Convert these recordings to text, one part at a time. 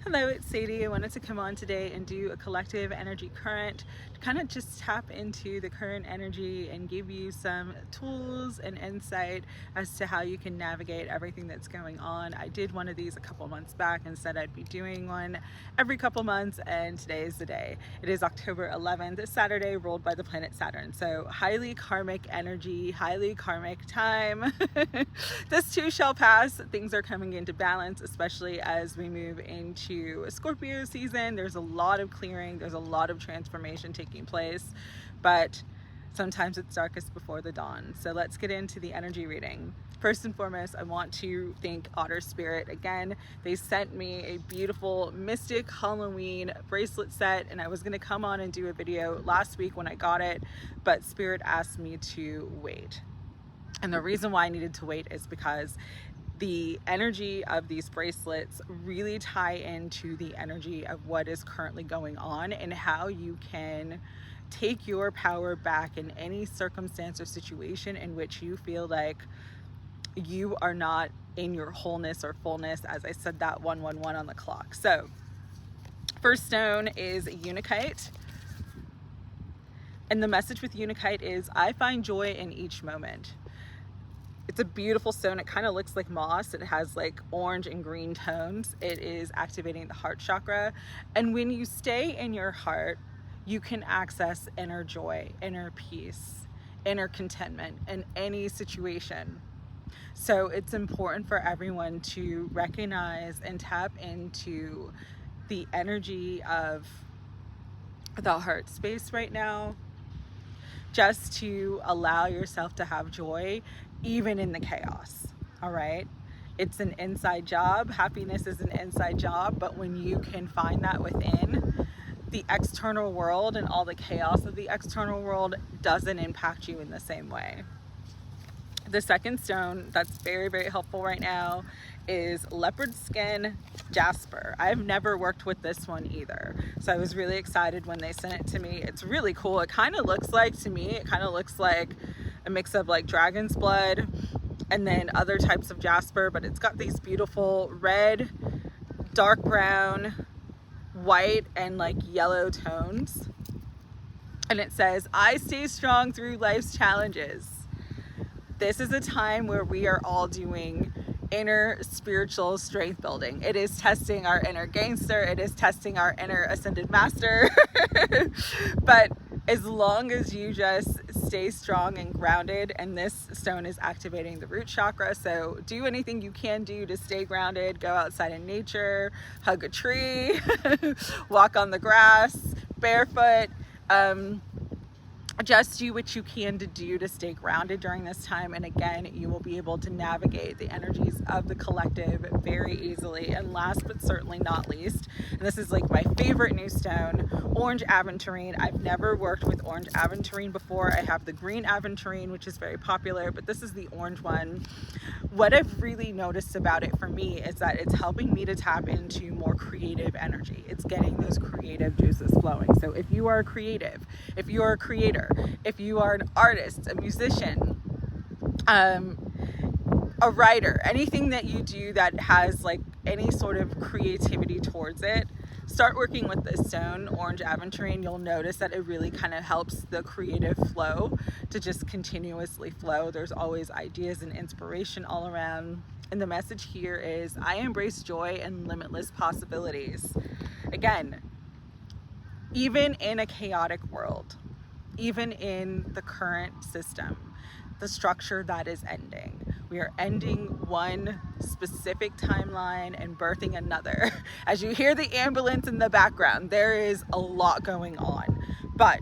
Hello, it's Sadie. I wanted to come on today and do a collective energy current to kind of just tap into the current energy and give you some tools and insight as to how you can navigate everything that's going on. I did one of these a couple months back and said I'd be doing one every couple months, and today is the day. It is October 11th, Saturday, ruled by the planet Saturn. So highly karmic energy, highly karmic time. This too shall pass. Things are coming into balance, especially as we move into Scorpio season. There's a lot of clearing, there's a lot of transformation taking place, but sometimes it's darkest before the dawn. So let's get into the energy reading. First and foremost, I want to thank Otter Spirit again. They sent me a beautiful Mystic Halloween bracelet set, and I was going to come on and do a video last week when I got it, but Spirit asked me to wait. And the reason why I needed to wait is because the energy of these bracelets really tie into the energy of what is currently going on and how you can take your power back in any circumstance or situation in which you feel like you are not in your wholeness or fullness, as I said that 111 on the clock. So first stone is Unikite. And the message with Unikite is, I find joy in each moment. It's a beautiful stone. It kind of looks like moss. It has like orange and green tones. It is activating the heart chakra. And when you stay in your heart, you can access inner joy, inner peace, inner contentment in any situation. So it's important for everyone to recognize and tap into the energy of the heart space right now, just to allow yourself to have joy even in the chaos. All right, it's an inside job. Happiness is an inside job, but when you can find that within, the external world and all the chaos of the external world doesn't impact you in the same way. The second stone that's very, very helpful right now is leopard skin jasper. I've never worked with this one either, so I was really excited when they sent it to me. It's really cool. It kind of looks like, to me, it kind of looks like a mix of like dragon's blood and then other types of jasper, but it's got these beautiful red, dark brown, white, and like yellow tones. And it says, I stay strong through life's challenges. This is a time where we are all doing inner spiritual strength building. It is testing our inner gangster. It is testing our inner ascended master. But as long as you just stay strong and grounded, and this stone is activating the root chakra, so do anything you can do to stay grounded. Go outside in nature, hug a tree, walk on the grass, barefoot, just do what you can to do to stay grounded during this time. And again, you will be able to navigate the energies of the collective very easily. And last but certainly not least, and this is like my favorite new stone, orange aventurine. I've never worked with orange aventurine before. I have the green aventurine, which is very popular, but this is the orange one. What I've really noticed about it for me is that it's helping me to tap into more creative energy. It's getting those creative juices flowing. So if you are creative, if you are a creator, if you are an artist, a musician, a writer, anything that you do that has like any sort of creativity towards it, start working with this stone, orange aventurine. You'll notice that it really kind of helps the creative flow to just continuously flow. There's always ideas and inspiration all around. And the message here is, I embrace joy and limitless possibilities. Again, even in a chaotic world, even in the current system, the structure that is ending. We are ending one specific timeline and birthing another. As you hear the ambulance in the background, there is a lot going on. But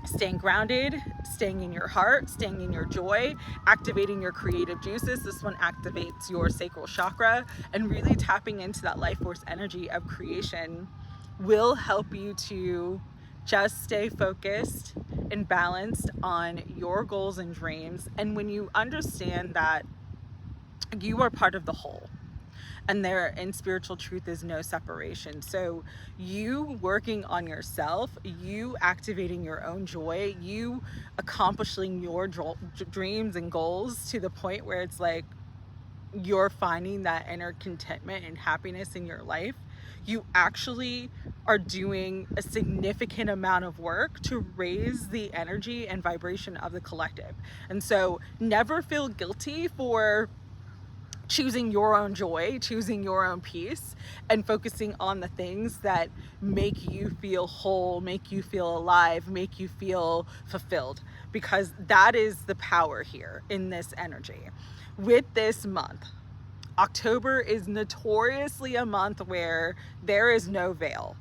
staying grounded, staying in your heart, staying in your joy, activating your creative juices. This one activates your sacral chakra, and really tapping into that life force energy of creation will help you to just stay focused and balanced on your goals and dreams. And when you understand that you are part of the whole, and there in spiritual truth is no separation. So you working on yourself, you activating your own joy, you accomplishing your dreams and goals to the point where it's like you're finding that inner contentment and happiness in your life, you actually are doing a significant amount of work to raise the energy and vibration of the collective. And so never feel guilty for choosing your own joy, choosing your own peace, and focusing on the things that make you feel whole, make you feel alive, make you feel fulfilled, because that is the power here in this energy. With this month, October is notoriously a month where there is no veil.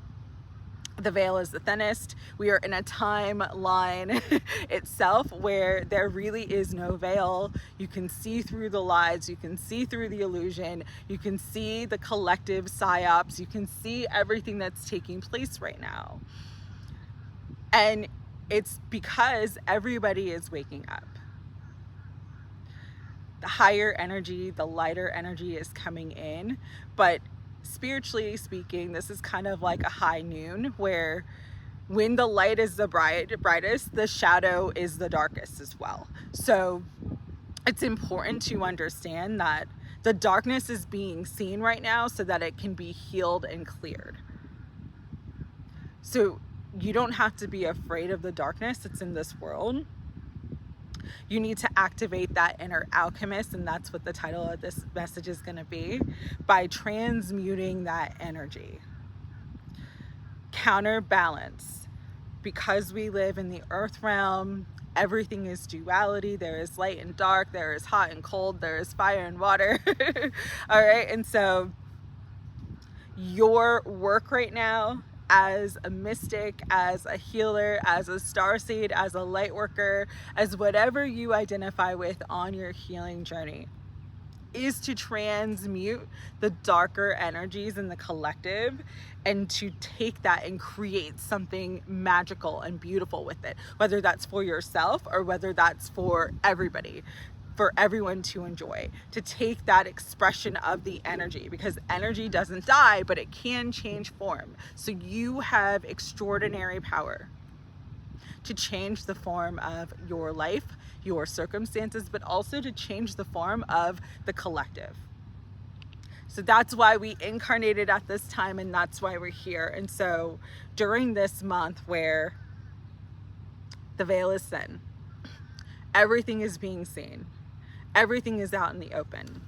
The veil is the thinnest. We are in a timeline itself where there really is no veil. You can see through the lies, you can see through the illusion, you can see the collective psyops, you can see everything that's taking place right now. And it's because everybody is waking up. The higher energy, the lighter energy is coming in, but spiritually speaking, this is kind of like a high noon where when the light is the brightest, the shadow is the darkest as well. So it's important to understand that the darkness is being seen right now so that it can be healed and cleared. So you don't have to be afraid of the darkness that's in this world. You need to activate that inner alchemist, and that's what the title of this message is going to be, by transmuting that energy. Counterbalance. Because we live in the earth realm, everything is duality. There is light and dark, there is hot and cold, there is fire and water. All right, and so your work right now as a mystic, as a healer, as a starseed, as a light worker, as whatever you identify with on your healing journey, is to transmute the darker energies in the collective and to take that and create something magical and beautiful with it, whether that's for yourself or whether that's for everybody, for everyone to enjoy, to take that expression of the energy, because energy doesn't die, but it can change form. So you have extraordinary power to change the form of your life, your circumstances, but also to change the form of the collective. So that's why we incarnated at this time, and that's why we're here. And so during this month where the veil is thin, everything is being seen, everything is out in the open,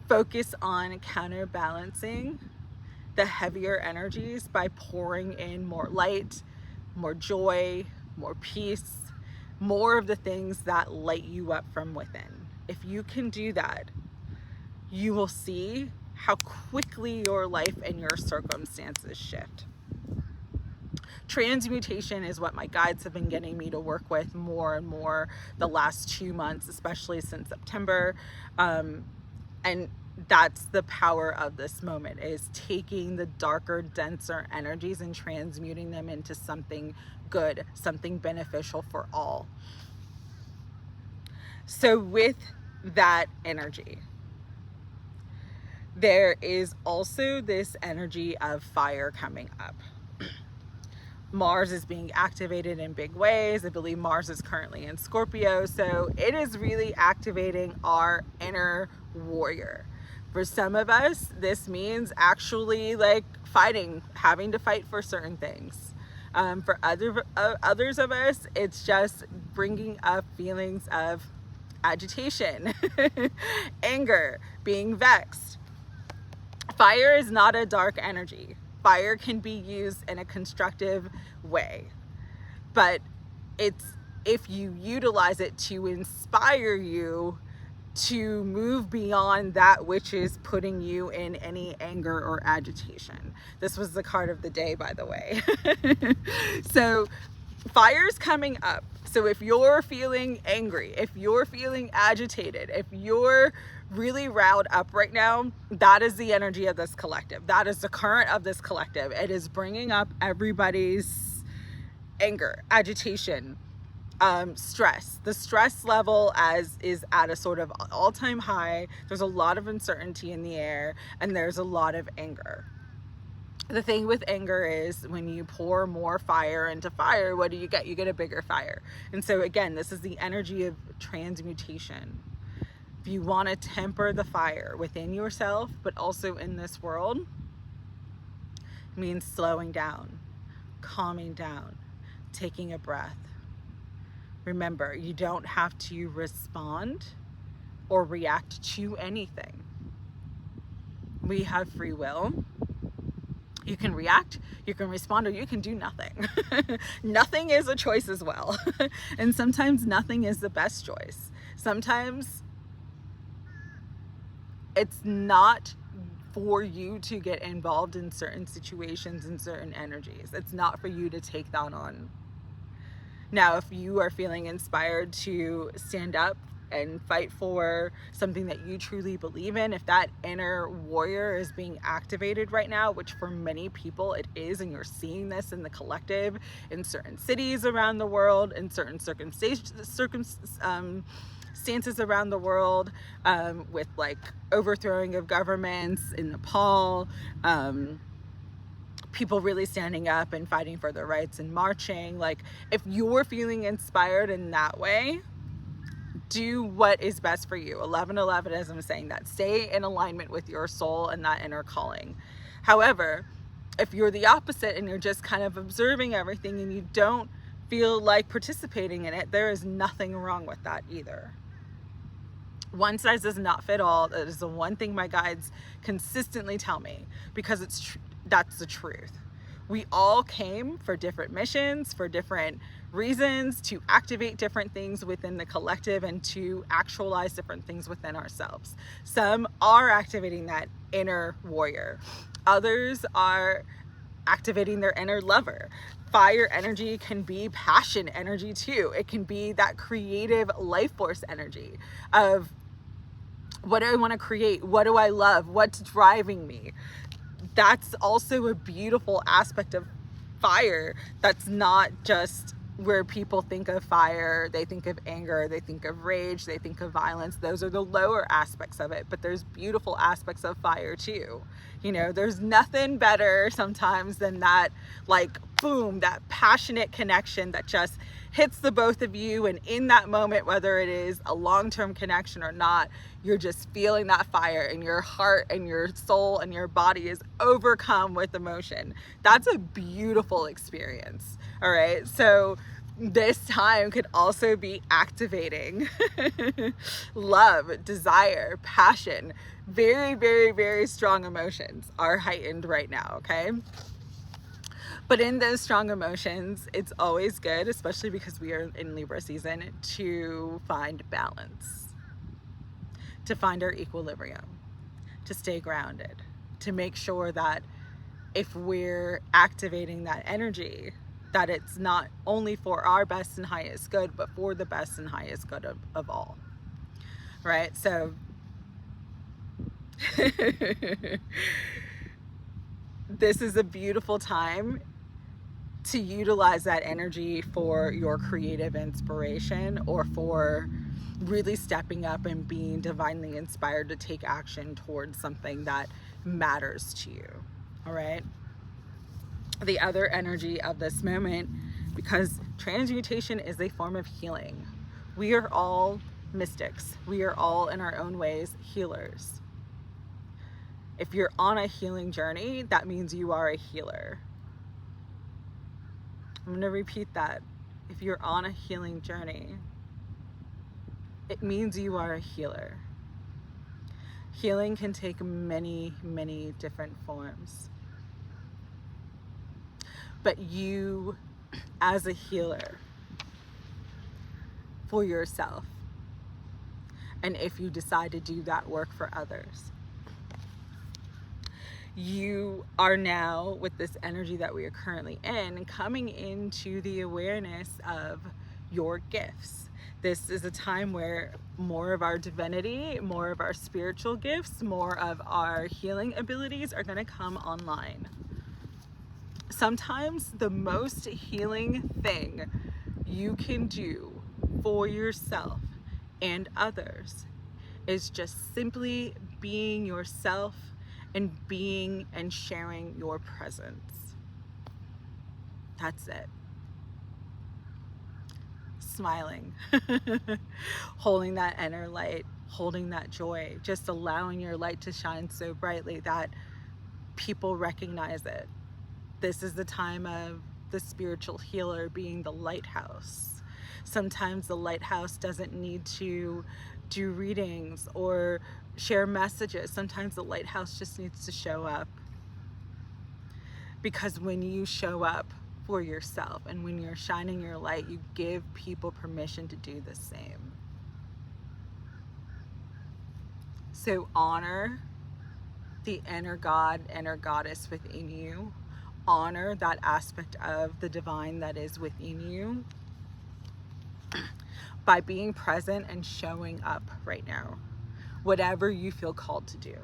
focus on counterbalancing the heavier energies by pouring in more light, more joy, more peace, more of the things that light you up from within. If you can do that, you will see how quickly your life and your circumstances shift. Transmutation is what my guides have been getting me to work with more and more the last 2 months, especially since September. And that's the power of this moment, is taking the darker, denser energies and transmuting them into something good, something beneficial for all. So with that energy, there is also this energy of fire coming up. Mars is being activated in big ways. I believe Mars is currently in Scorpio, so it is really activating our inner warrior. For some of us, this means actually like fighting, having to fight for certain things. For others of us, it's just bringing up feelings of agitation, anger, being vexed. Fire is not a dark energy. Fire can be used in a constructive way, but it's if you utilize it to inspire you to move beyond that which is putting you in any anger or agitation. This was the card of the day, by the way. So fire's coming up. So if you're feeling angry, if you're feeling agitated, if you're really riled up right now, that is the energy of this collective. That is the current of this collective. It is bringing up everybody's anger, agitation, stress. The stress level is at a sort of all-time high. There's a lot of uncertainty in the air, and there's a lot of anger. The thing with anger is when you pour more fire into fire, what do you get? You get a bigger fire. And so again, this is the energy of transmutation. If you want to temper the fire within yourself, but also in this world, it means slowing down, calming down, taking a breath. Remember, you don't have to respond or react to anything. We have free will. You can react, you can respond, or you can do nothing. Nothing is a choice as well. And sometimes nothing is the best choice. Sometimes it's not for you to get involved in certain situations and certain energies. It's not for you to take that on. Now, if you are feeling inspired to stand up and fight for something that you truly believe in, if that inner warrior is being activated right now, which for many people it is, and you're seeing this in the collective, in certain cities around the world, in certain circumstances around the world, with like overthrowing of governments in Nepal, people really standing up and fighting for their rights and marching. Like, if you're feeling inspired in that way, do what is best for you. 1111, as I'm saying that, stay in alignment with your soul and that inner calling. However, if you're the opposite and you're just kind of observing everything and you don't feel like participating in it, there is nothing wrong with that either. One size does not fit all. That is the one thing my guides consistently tell me, because that's the truth. We all came for different missions, for different reasons, to activate different things within the collective and to actualize different things within ourselves. Some are activating that inner warrior. Others are activating their inner lover. Fire energy can be passion energy too. It can be that creative life force energy of, what do I want to create? What do I love? What's driving me? That's also a beautiful aspect of fire. That's not just where people think of fire. They think of anger, they think of rage, they think of violence. Those are the lower aspects of it, but there's beautiful aspects of fire too. You know, there's nothing better sometimes than that, like, boom, that passionate connection that just hits the both of you. And in that moment, whether it is a long-term connection or not, you're just feeling that fire, and your heart and your soul and your body is overcome with emotion. That's a beautiful experience. All right. So this time could also be activating love, desire, passion. Very, very, very strong emotions are heightened right now. Okay. But in those strong emotions, it's always good, especially because we are in Libra season, to find balance, to find our equilibrium, to stay grounded, to make sure that if we're activating that energy, that it's not only for our best and highest good, but for the best and highest good of all. Right? So this is a beautiful time to utilize that energy for your creative inspiration, or for really stepping up and being divinely inspired to take action towards something that matters to you. All right. The other energy of this moment, because transmutation is a form of healing. We are all mystics. We are all in our own ways healers. If you're on a healing journey, that means you are a healer. I'm going to repeat that. If you're on a healing journey, it means you are a healer. Healing can take many, many different forms. But you, as a healer, for yourself, and if you decide to do that work for others, you are now, with this energy that we are currently in, coming into the awareness of your gifts. This is a time where more of our divinity, more of our spiritual gifts, more of our healing abilities are going to come online. Sometimes the most healing thing you can do for yourself and others is just simply being yourself and being and sharing your presence. That's it. Smiling, holding that inner light, holding that joy, just allowing your light to shine so brightly that people recognize it. This is the time of the spiritual healer being the lighthouse. Sometimes the lighthouse doesn't need to do readings or share messages. Sometimes the lighthouse just needs to show up. Because when you show up for yourself and when you're shining your light, you give people permission to do the same. So honor the inner God, inner goddess within you. Honor that aspect of the divine that is within you by being present and showing up right now, whatever you feel called to do.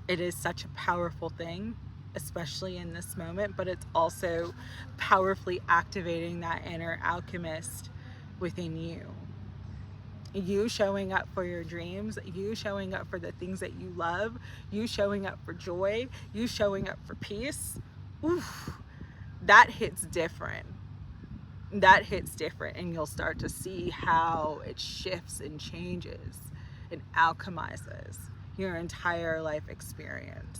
It is such a powerful thing, especially in this moment, but it's also powerfully activating that inner alchemist within you. You showing up for your dreams, you showing up for the things that you love, you showing up for joy, you showing up for peace. Oof, that hits different. That hits different, and you'll start to see how it shifts and changes and alchemizes your entire life experience.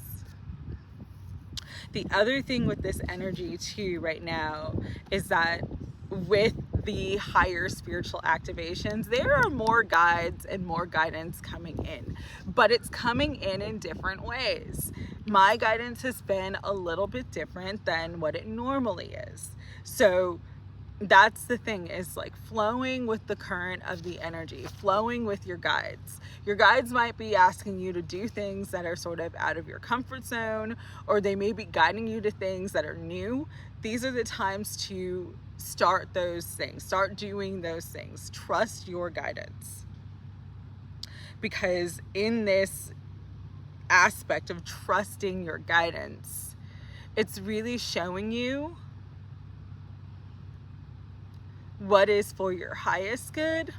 The other thing with this energy too right now is that with the higher spiritual activations, there are more guides and more guidance coming in, but it's coming in different ways. My guidance has been a little bit different than what it normally is. So that's the thing, is like flowing with the current of the energy, flowing with your guides. Your guides might be asking you to do things that are sort of out of your comfort zone, or they may be guiding you to things that are new. These are the times to start those things, start doing those things. Trust your guidance. Because in this aspect of trusting your guidance, it's really showing you what is for your highest good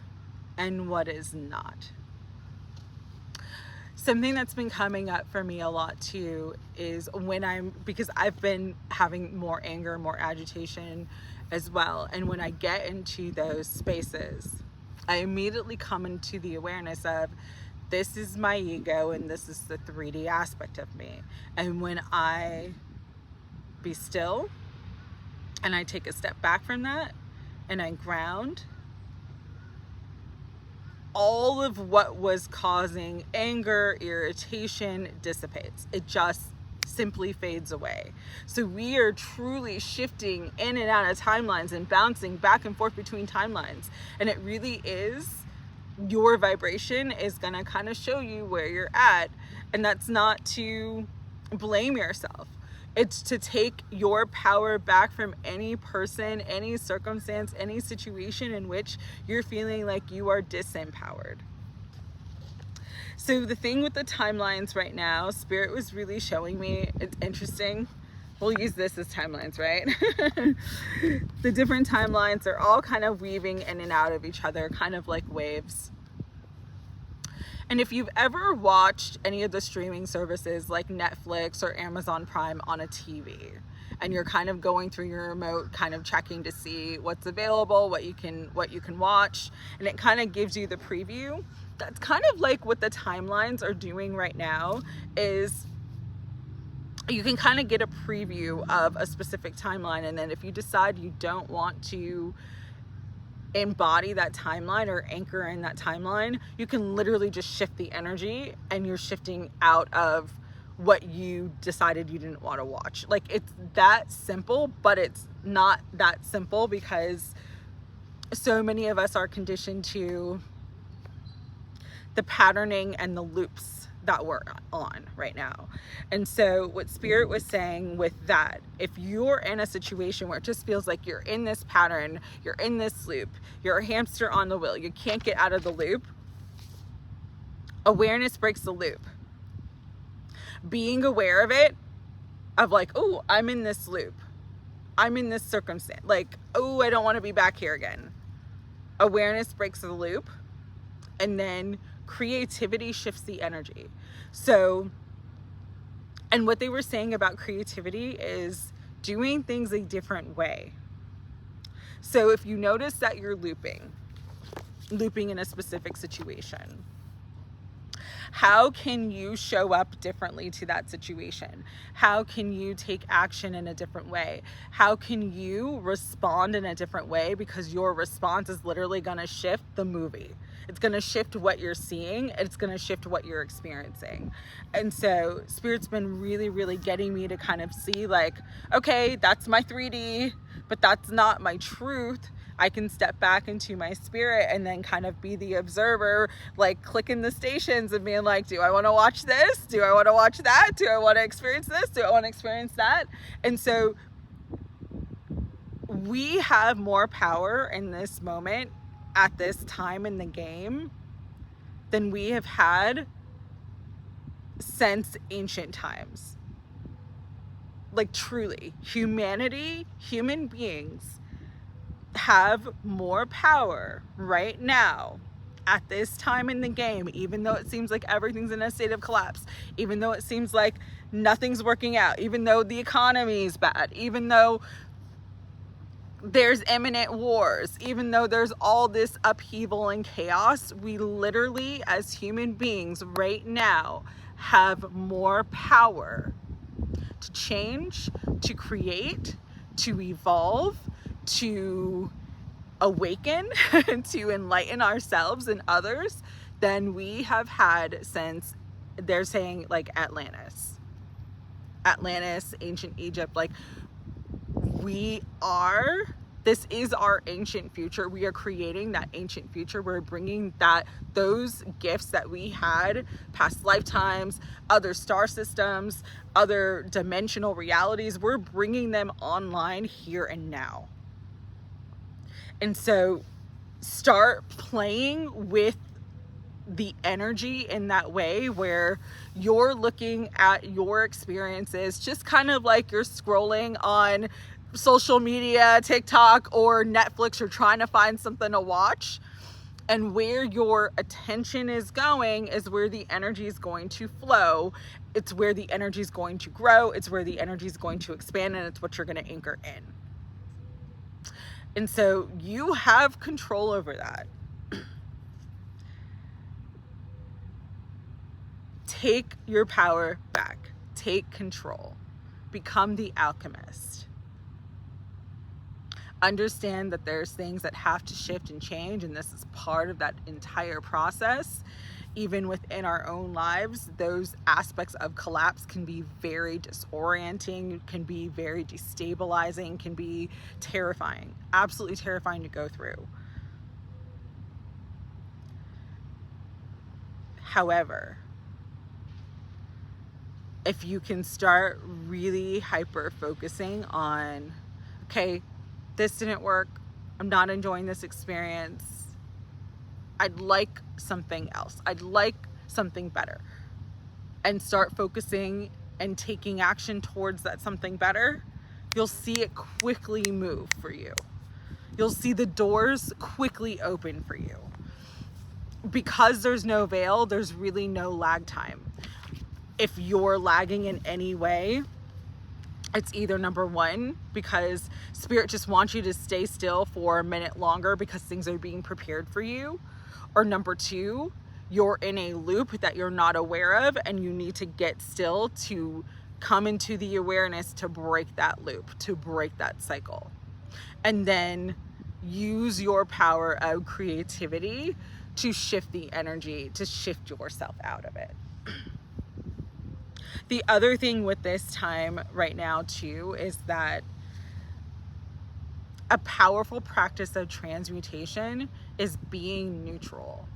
and what is not. Something that's been coming up for me a lot too is because I've been having more anger, more agitation as well. And when I get into those spaces, I immediately come into the awareness of, this is my ego and this is the 3D aspect of me. And when I be still and I take a step back from that, and I ground, all of what was causing anger, irritation dissipates. It just simply fades away. So we are truly shifting in and out of timelines and bouncing back and forth between timelines. And it really is, your vibration is gonna kind of show you where you're at. And that's not to blame yourself. It's to take your power back from any person, any circumstance, any situation in which you're feeling like you are disempowered. So the thing with the timelines right now, Spirit was really showing me, it's interesting. We'll use this as timelines, right? The different timelines are all kind of weaving in and out of each other, kind of like waves. And if you've ever watched any of the streaming services like Netflix or Amazon Prime on a TV, and you're kind of going through your remote, kind of checking to see what's available, what you can watch, and it kind of gives you the preview. That's kind of like what the timelines are doing right now, is you can kind of get a preview of a specific timeline, and then if you decide you don't want to embody that timeline or anchor in that timeline, you can literally just shift the energy, and you're shifting out of what you decided you didn't want to watch. Like, it's that simple, but it's not that simple because so many of us are conditioned to the patterning and the loops that we're on right now. And so what Spirit was saying with that, if you're in a situation where it just feels like you're in this pattern, you're in this loop, you're a hamster on the wheel, you can't get out of the loop, awareness breaks the loop. Being aware of it, of like, oh, I'm in this loop, I'm in this circumstance, like, oh, I don't want to be back here again. Awareness breaks the loop, and then creativity shifts the energy. So, and what they were saying about creativity is doing things a different way. So if you notice that you're looping, looping in a specific situation? How can you show up differently to that situation? How can you take action in a different way? How can you respond in a different way? Because your response is literally going to shift the movie. It's going to shift what you're seeing. It's going to shift what you're experiencing. And so Spirit's been really, really getting me to kind of see like, okay, that's my 3D, but that's not my truth. I can step back into my spirit and then kind of be the observer, like clicking the stations and being like, do I want to watch this? Do I want to watch that? Do I want to experience this? Do I want to experience that? And so we have more power in this moment at this time in the game than we have had since ancient times. Like truly, humanity, human beings have more power right now at this time in the game, even though it seems like everything's in a state of collapse, even though it seems like nothing's working out, even though the economy is bad, even though there's imminent wars, even though there's all this upheaval and chaos, we literally as human beings right now have more power to change, to create, to evolve, to awaken, to enlighten ourselves and others than we have had since, they're saying like Atlantis, ancient Egypt. Like this is our ancient future. We are creating that ancient future. We're bringing those gifts that we had, past lifetimes, other star systems, other dimensional realities. We're bringing them online here and now. And so start playing with the energy in that way where you're looking at your experiences just kind of like you're scrolling on social media, TikTok or Netflix. You're trying to find something to watch, and where your attention is going is where the energy is going to flow. It's where the energy is going to grow. It's where the energy is going to expand, and it's what you're going to anchor in. And so you have control over that. Take your power back. Take control. Become the alchemist. Understand that there's things that have to shift and change, and this is part of that entire process. Even within our own lives, those aspects of collapse can be very disorienting, can be very destabilizing, can be terrifying, absolutely terrifying to go through. However, if you can start really hyper focusing on, okay, this didn't work, I'm not enjoying this experience, I'd like something else, I'd like something better, and start focusing and taking action towards that something better, you'll see it quickly move for you. You'll see the doors quickly open for you. Because there's no veil, there's really no lag time. If you're lagging in any way, it's either number one, because Spirit just wants you to stay still for a minute longer because things are being prepared for you. Or number two, you're in a loop that you're not aware of and you need to get still to come into the awareness to break that loop, to break that cycle. And then use your power of creativity to shift the energy, to shift yourself out of it. The other thing with this time right now too is that a powerful practice of transmutation is being neutral.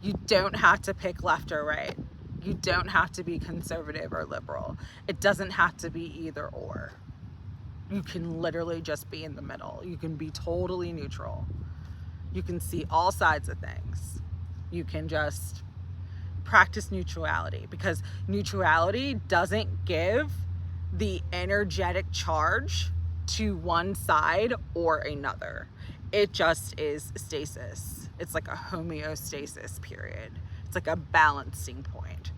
You don't have to pick left or right. You don't have to be conservative or liberal. It doesn't have to be either or. You can literally just be in the middle. You can be totally neutral. You can see all sides of things. You can just practice neutrality, because neutrality doesn't give the energetic charge to one side or another. It just is stasis. It's like a homeostasis period. It's like a balancing point.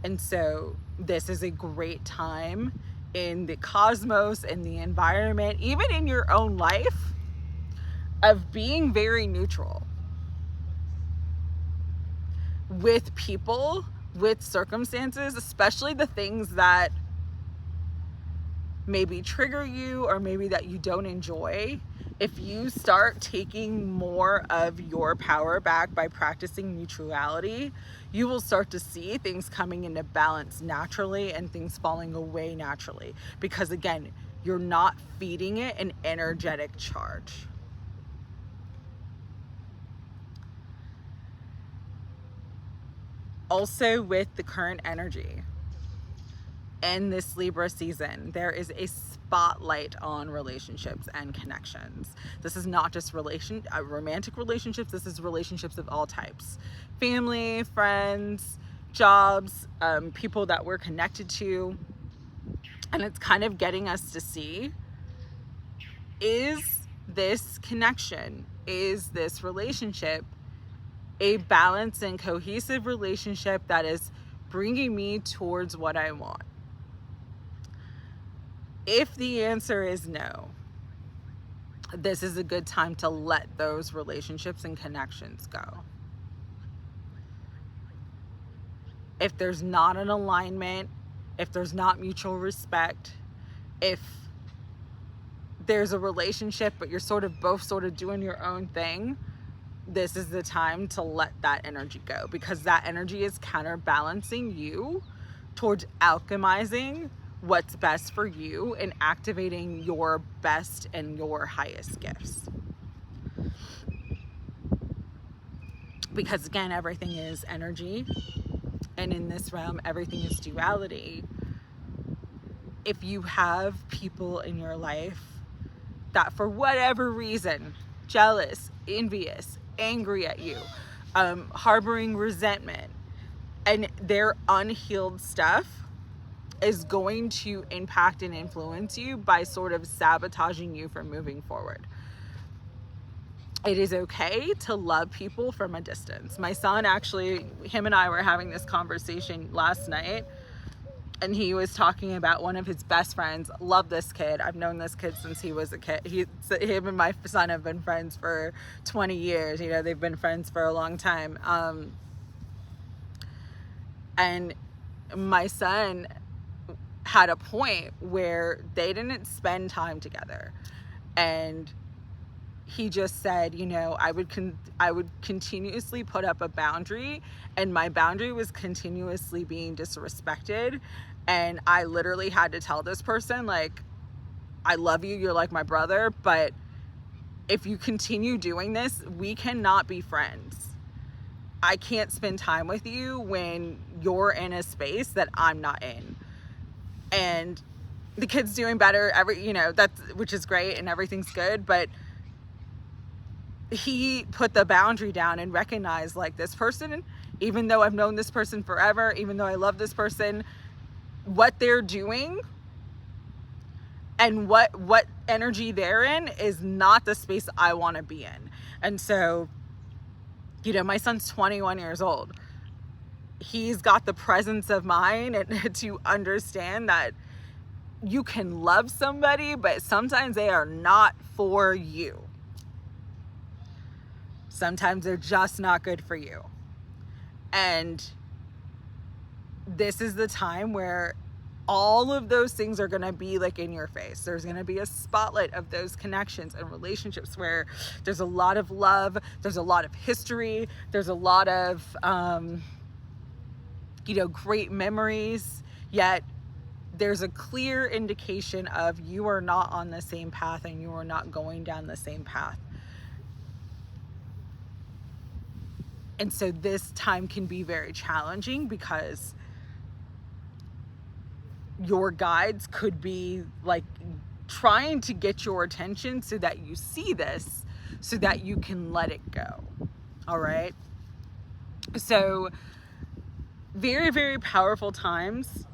And so this is a great time in the cosmos, in the environment, even in your own life, of being very neutral with people, with circumstances, especially the things that maybe trigger you or maybe that you don't enjoy. If you start taking more of your power back by practicing neutrality, you will start to see things coming into balance naturally and things falling away naturally. Because again, you're not feeding it an energetic charge. Also, with the current energy in this Libra season, there is a spotlight on relationships and connections. This is not just romantic relationships. This is relationships of all types: family, friends, jobs, people that we're connected to. And it's kind of getting us to see, is this connection, is this relationship a balanced and cohesive relationship that is bringing me towards what I want? If the answer is no, this is a good time to let those relationships and connections go. If there's not an alignment, if there's not mutual respect, if there's a relationship but you're both doing your own thing, this is the time to let that energy go, because that energy is counterbalancing you towards alchemizing what's best for you and activating your best and your highest gifts. Because again, everything is energy, and in this realm, everything is duality. If you have people in your life that for whatever reason, jealous, envious, angry at you, harboring resentment, and their unhealed stuff is going to impact and influence you by sabotaging you from moving forward. It is okay to love people from a distance. My son, actually, him and I were having this conversation last night, and he was talking about one of his best friends. Love this kid. I've known this kid since he was a kid. Him and my son have been friends for 20 years. They've been friends for a long time. And my son had a point where they didn't spend time together. And he just said, I would continuously put up a boundary, and my boundary was continuously being disrespected. And I literally had to tell this person, like, I love you, you're like my brother, but if you continue doing this, we cannot be friends. I can't spend time with you when you're in a space that I'm not in. And the kid's doing better, which is great and everything's good, but he put the boundary down and recognized, like, this person, even though I've known this person forever, even though I love this person, what they're doing and what energy they're in is not the space I want to be in. And so, my son's 21 years old. He's got the presence of mind and to understand that you can love somebody, but sometimes they are not for you. Sometimes they're just not good for you. And this is the time where all of those things are going to be like in your face. There's going to be a spotlight of those connections and relationships where there's a lot of love, there's a lot of history, there's a lot of, great memories, yet there's a clear indication of you are not on the same path and you are not going down the same path. And so this time can be very challenging because your guides could be like trying to get your attention so that you see this, so that you can let it go. All right. So very, very powerful times.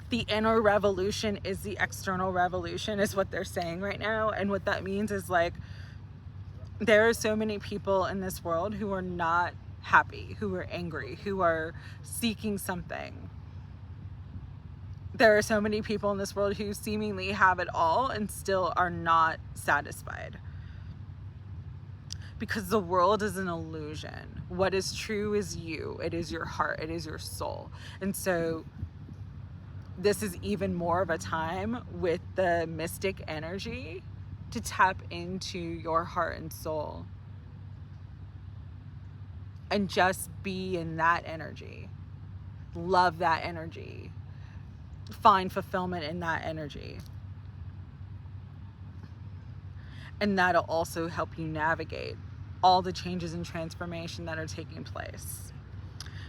The inner revolution is the external revolution, is what they're saying right now. And what that means is, like, there are so many people in this world who are not happy, who are angry, who are seeking something. There are so many people in this world who seemingly have it all and still are not satisfied. Because the world is an illusion. What is true is you. It is your heart. It is your soul. And so this is even more of a time with the mystic energy to tap into your heart and soul. And just be in that energy. Love that energy. Find fulfillment in that energy. And that'll also help you navigate all the changes and transformation that are taking place.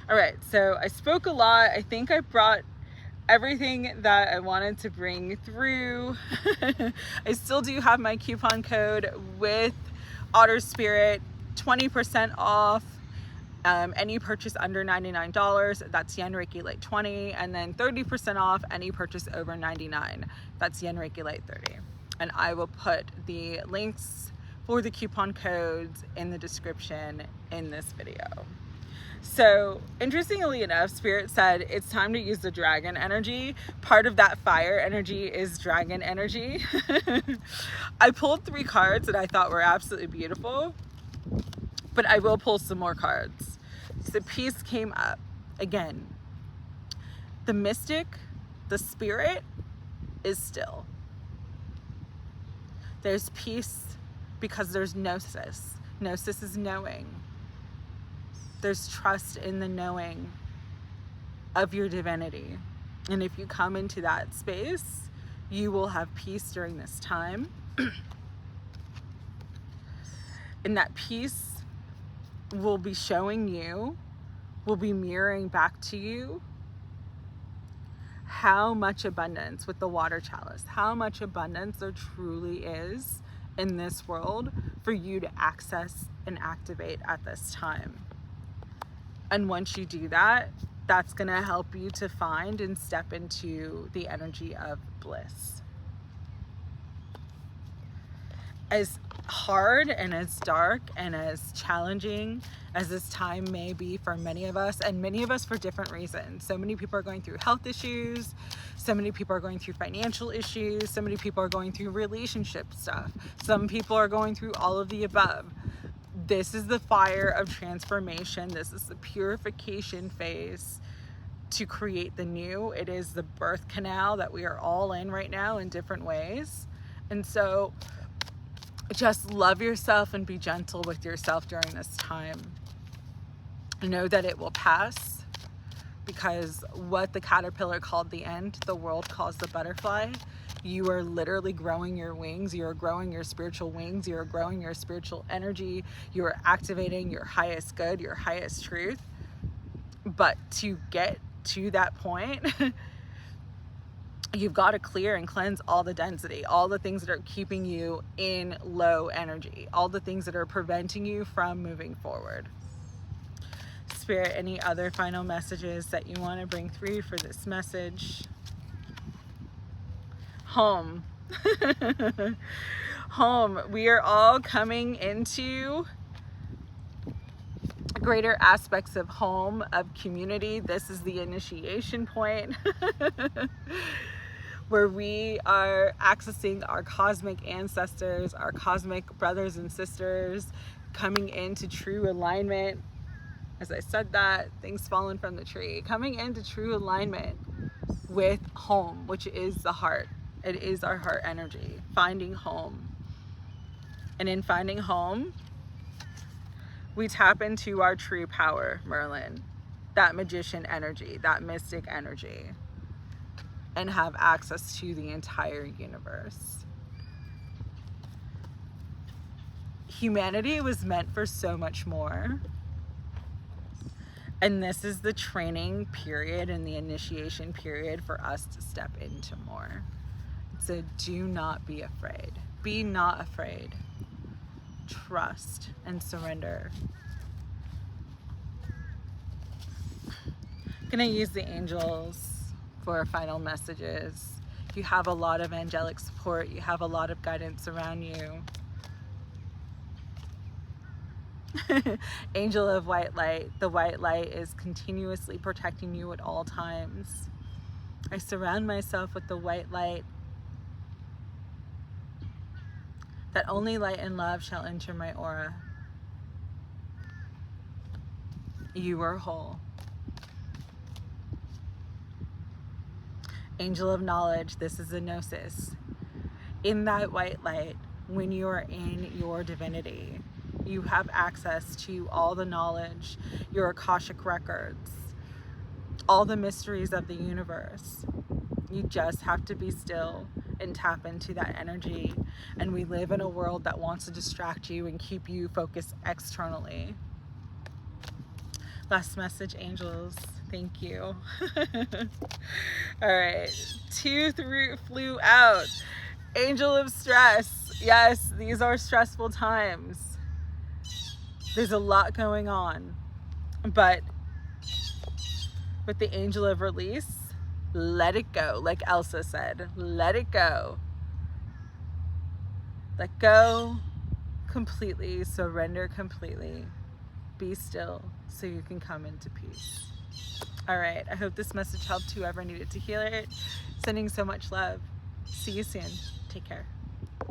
All right, so I spoke a lot. I think I brought everything that I wanted to bring through. I still do have my coupon code with Otter Spirit, 20% off. Any purchase under $99, that's YinReikiLight 20, and then 30% off any purchase over $99, that's YinReikiLight 30. And I will put the links for the coupon codes in the description in this video. So interestingly enough, Spirit said it's time to use the dragon energy. Part of that fire energy is dragon energy. I pulled 3 cards that I thought were absolutely beautiful, but I will pull some more cards. So peace came up again. The mystic, the spirit is still. There's peace because there's gnosis. Gnosis is knowing. There's trust in the knowing of your divinity. And if you come into that space, you will have peace during this time. And that peace will be showing you, will be mirroring back to you how much abundance with the water chalice, how much abundance there truly is in this world for you to access and activate at this time. And once you do that, that's going to help you to find and step into the energy of bliss. As hard and as dark and as challenging as this time may be for many of us, and many of us for different reasons. So many people are going through health issues, so many people are going through financial issues, so many people are going through relationship stuff, some people are going through all of the above. This is the fire of transformation. This is the purification phase to create the new. It is the birth canal that we are all in right now in different ways. And so just love yourself and be gentle with yourself during this time. Know that it will pass, because what the caterpillar called the end, the world calls the butterfly. You are literally growing your wings. You are growing your spiritual wings. You are growing your spiritual energy. You are activating your highest good, your highest truth. But to get to that point, you've got to clear and cleanse all the density, all the things that are keeping you in low energy, all the things that are preventing you from moving forward. Spirit, any other final messages that you want to bring through for this message? Home. Home. We are all coming into greater aspects of home, of community. This is the initiation point. Where we are accessing our cosmic ancestors, our cosmic brothers and sisters, coming into true alignment. As I said that, things fallen from the tree, coming into true alignment with home, which is the heart. It is our heart energy, finding home. And in finding home, we tap into our true power, Merlin, that magician energy, that mystic energy, and have access to the entire universe. Humanity was meant for so much more. And this is the training period and the initiation period for us to step into more. So do not be afraid. Be not afraid. Trust and surrender. I'm gonna use the angels for final messages. You have a lot of angelic support. You have a lot of guidance around you. Angel of white light. The white light is continuously protecting you at all times. I surround myself with the white light, that only light and love shall enter my aura. You are whole. Angel of knowledge, this is a gnosis. In that white light, when you are in your divinity, you have access to all the knowledge, your Akashic records, all the mysteries of the universe. You just have to be still and tap into that energy. And we live in a world that wants to distract you and keep you focused externally. Last message, angels. Thank you. All right. 2 flew out. Angel of stress. Yes, these are stressful times. There's a lot going on. But with the angel of release, let it go. Like Elsa said, let it go. Let go completely. Surrender completely. Be still so you can come into peace. All right, I hope this message helped whoever needed to hear it. Sending so much love. See you soon. Take care.